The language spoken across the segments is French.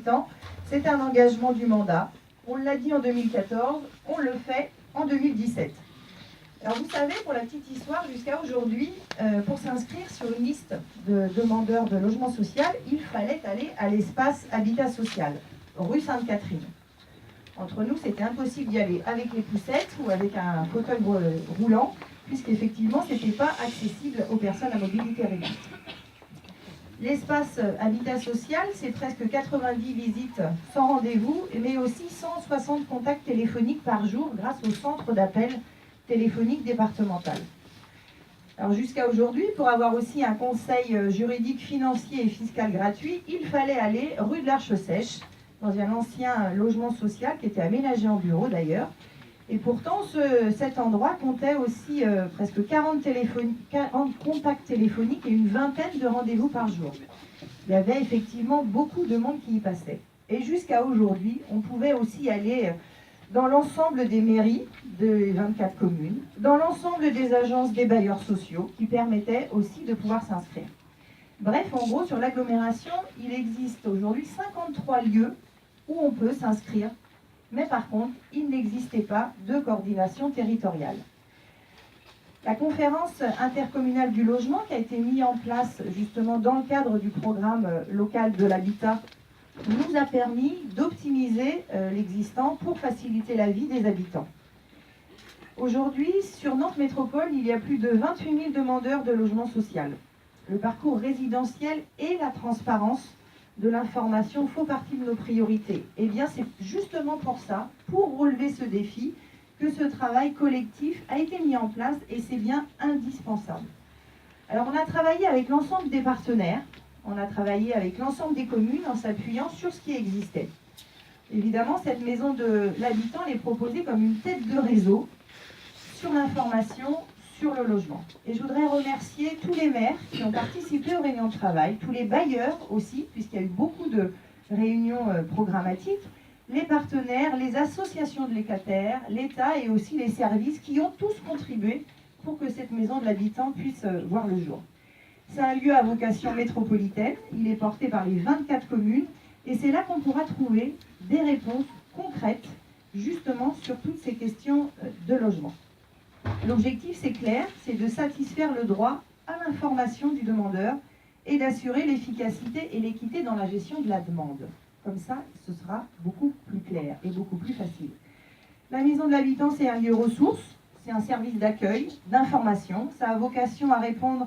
habitants, c'est un engagement du mandat. On l'a dit en 2014, on le fait en 2017. Alors vous savez, pour la petite histoire, jusqu'à aujourd'hui, pour s'inscrire sur une liste de demandeurs de logement social, il fallait aller à l'espace Habitat Social, rue Sainte-Catherine. Entre nous, c'était impossible d'y aller avec les poussettes ou avec un fauteuil roulant, puisqu'effectivement, ce n'était pas accessible aux personnes à mobilité réduite. L'espace Habitat Social, c'est presque 90 visites sans rendez-vous, mais aussi 160 contacts téléphoniques par jour grâce au centre d'appel téléphonique départemental. Alors jusqu'à aujourd'hui, pour avoir aussi un conseil juridique, financier et fiscal gratuit, il fallait aller rue de l'Arche-Sèche, dans un ancien logement social qui était aménagé en bureau d'ailleurs. Et pourtant, cet endroit comptait aussi presque 40 contacts téléphoniques et une vingtaine de rendez-vous par jour. Il y avait effectivement beaucoup de monde qui y passait. Et jusqu'à aujourd'hui, on pouvait aussi aller dans l'ensemble des mairies des 24 communes, dans l'ensemble des agences des bailleurs sociaux, qui permettaient aussi de pouvoir s'inscrire. Bref, en gros, sur l'agglomération, il existe aujourd'hui 53 lieux où on peut s'inscrire. Mais par contre, il n'existait pas de coordination territoriale. La conférence intercommunale du logement, qui a été mise en place justement dans le cadre du programme local de l'habitat, nous a permis d'optimiser l'existant pour faciliter la vie des habitants. Aujourd'hui, sur Nantes Métropole, il y a plus de 28 000 demandeurs de logement social. Le parcours résidentiel et la transparence de l'information font partie de nos priorités. Eh bien, c'est justement pour ça, pour relever ce défi, que ce travail collectif a été mis en place et c'est bien indispensable. Alors, on a travaillé avec l'ensemble des partenaires, on a travaillé avec l'ensemble des communes en s'appuyant sur ce qui existait. Évidemment, cette maison de l'habitant est proposée comme une tête de réseau sur l'information, sur le logement. Et je voudrais remercier tous les maires qui ont participé aux réunions de travail, tous les bailleurs aussi, puisqu'il y a eu beaucoup de réunions programmatiques, les partenaires, les associations de locataires, l'État et aussi les services qui ont tous contribué pour que cette maison de l'habitant puisse voir le jour. C'est un lieu à vocation métropolitaine, il est porté par les 24 communes et c'est là qu'on pourra trouver des réponses concrètes justement sur toutes ces questions de logement. L'objectif, c'est clair, c'est de satisfaire le droit à l'information du demandeur et d'assurer l'efficacité et l'équité dans la gestion de la demande. Comme ça, ce sera beaucoup plus clair et beaucoup plus facile. La maison de l'habitant, c'est un lieu ressource, c'est un service d'accueil, d'information. Ça a vocation à répondre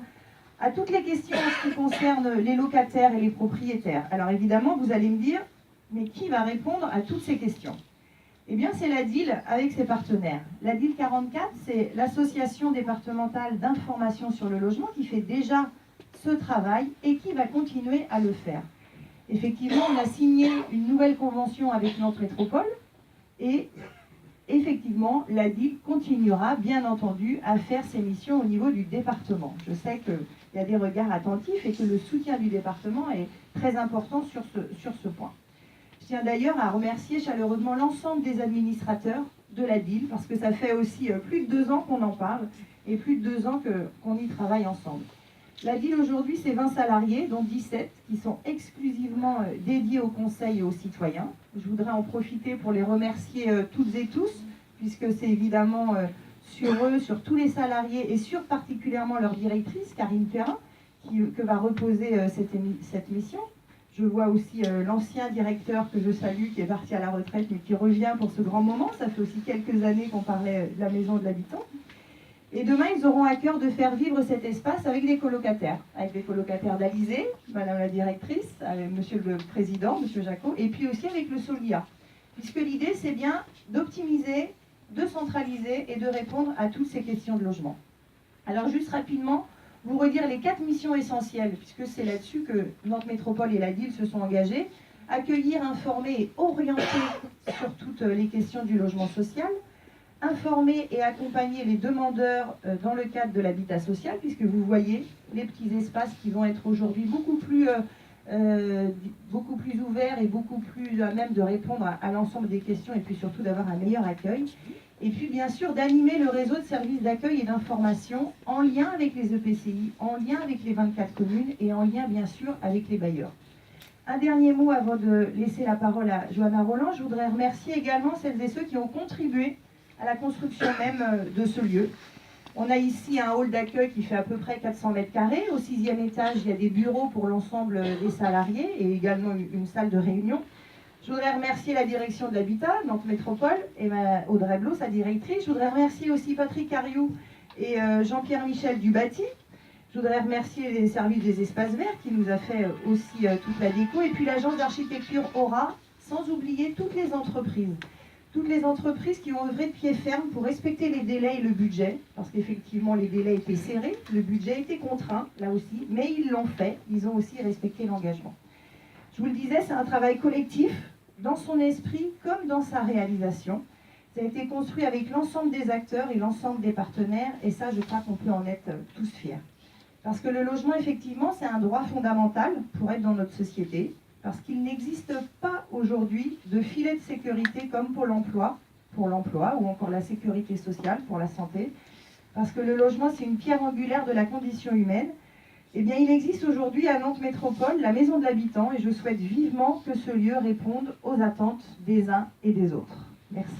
à toutes les questions en ce qui concerne les locataires et les propriétaires. Alors évidemment, vous allez me dire, mais qui va répondre à toutes ces questions ? Eh bien, c'est la DIL avec ses partenaires. La DIL 44, c'est l'association départementale d'information sur le logement qui fait déjà ce travail et qui va continuer à le faire. Effectivement, on a signé une nouvelle convention avec Nantes Métropole et effectivement, la DIL continuera, bien entendu, à faire ses missions au niveau du département. Je sais qu'il y a des regards attentifs et que le soutien du département est très important sur ce point. Je tiens d'ailleurs à remercier chaleureusement l'ensemble des administrateurs de la DIL, parce que ça fait aussi plus de 2 ans qu'on en parle et plus de 2 ans qu'on y travaille ensemble. La DIL aujourd'hui, c'est 20 salariés, dont 17 qui sont exclusivement dédiés au conseil et aux citoyens. Je voudrais en profiter pour les remercier toutes et tous, puisque c'est évidemment sur eux, sur tous les salariés et sur particulièrement leur directrice, Karine Perrin, que va reposer cette mission. Je vois aussi l'ancien directeur que je salue, qui est parti à la retraite, mais qui revient pour ce grand moment. Ça fait aussi quelques années qu'on parlait de la maison de l'habitant. Et demain, ils auront à cœur de faire vivre cet espace avec des colocataires d'Alizé, Madame la directrice, avec Monsieur le Président, Monsieur Jacot, et puis aussi avec le Solia. Puisque l'idée, c'est bien d'optimiser, de centraliser et de répondre à toutes ces questions de logement. Alors juste rapidement, vous redire les 4 missions essentielles, puisque c'est là-dessus que Nantes Métropole et la DIL se sont engagés. Accueillir, informer et orienter sur toutes les questions du logement social. Informer et accompagner les demandeurs dans le cadre de l'habitat social, puisque vous voyez les petits espaces qui vont être aujourd'hui beaucoup plus ouverts et beaucoup plus à même de répondre à l'ensemble des questions et puis surtout d'avoir un meilleur accueil. Et puis bien sûr d'animer le réseau de services d'accueil et d'information en lien avec les EPCI, en lien avec les 24 communes et en lien bien sûr avec les bailleurs. Un dernier mot avant de laisser la parole à Johanna Roland. Je voudrais remercier également celles et ceux qui ont contribué à la construction même de ce lieu. On a ici un hall d'accueil qui fait à peu près 400 mètres carrés. Au 6e étage, il y a des bureaux pour l'ensemble des salariés et également une salle de réunion. Je voudrais remercier la direction de l'habitat, Nantes Métropole, et Audrey Blot, sa directrice. Je voudrais remercier aussi Patrick Ariou et Jean-Pierre Michel du bâti. Je voudrais remercier les services des espaces verts qui nous a fait aussi toute la déco. Et puis l'agence d'architecture Aura, sans oublier toutes les entreprises. Toutes les entreprises qui ont œuvré de pied ferme pour respecter les délais et le budget. Parce qu'effectivement, les délais étaient serrés, le budget était contraint, là aussi. Mais ils l'ont fait, ils ont aussi respecté l'engagement. Je vous le disais, c'est un travail collectif, dans son esprit comme dans sa réalisation. Ça a été construit avec l'ensemble des acteurs et l'ensemble des partenaires. Et ça, je crois qu'on peut en être tous fiers. Parce que le logement, effectivement, c'est un droit fondamental pour être dans notre société, parce qu'il n'existe pas aujourd'hui de filet de sécurité comme Pôle emploi, pour l'emploi, ou encore la sécurité sociale pour la santé, parce que le logement, c'est une pierre angulaire de la condition humaine. Eh bien, il existe aujourd'hui à Nantes Métropole la Maison de l'Habitant, et je souhaite vivement que ce lieu réponde aux attentes des uns et des autres. Merci.